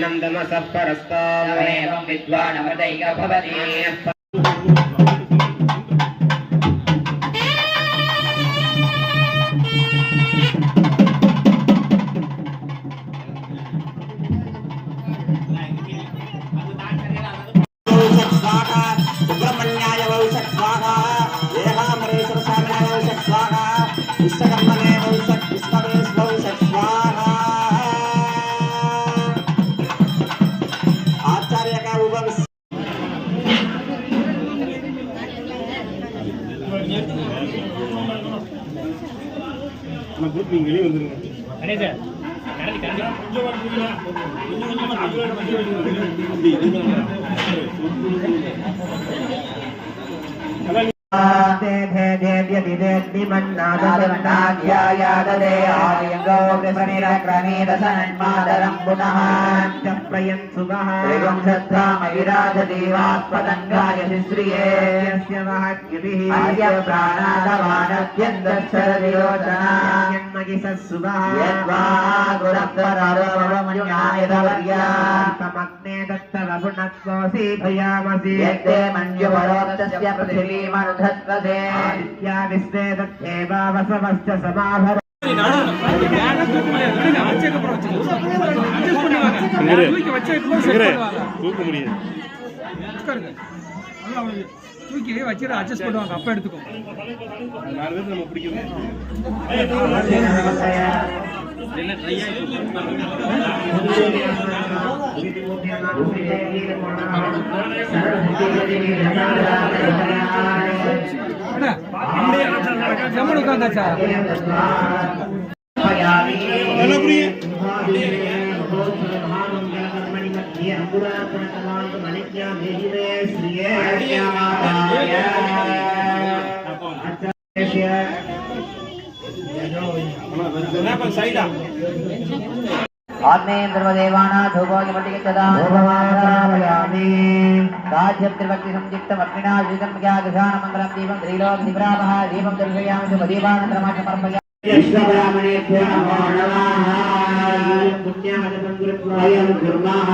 नमसः परस्तावमेवं विद्वानमदैक भवति सुब्रह्मण्याय वौषट् स्वाहा देहामरेश्वर स्वामिने वौषट् स्वाहा विश्वकर्मणे वौषट् विष्णवे वौषट् स्वाहा आचार्य का उपम நான் குரூப் நீங்க வெளிய வந்துருங்க அண்ணே சார் கரண்டி தூக்கி வச்சிரு அட்ஜஸ்ட் பண்ணுவாங்க அப்ப எடுத்துக்கோ நாலு பேர் நம்ம பிடிக்குது என்ன ட்ரை ஜம்மு உட்கார்ந்தாச்சா என்ன புரியுது आत्मेन्द्रदेवाना धूपोपटिगच्छता धूपमादापयामि राज्यं त्रिभक्ति संयुक्तम् अग्निना श्रीतं ज्ञागधानमङ्गलं दीपं त्रिलोकदिव्रामः दीपं दर्शयामि शुभदीपानन्तरमाचमर्पयामि यश्वब्राह्मणेभ्यो नमो नमः पुण्यामदं गुरुत्वायं कुर्मः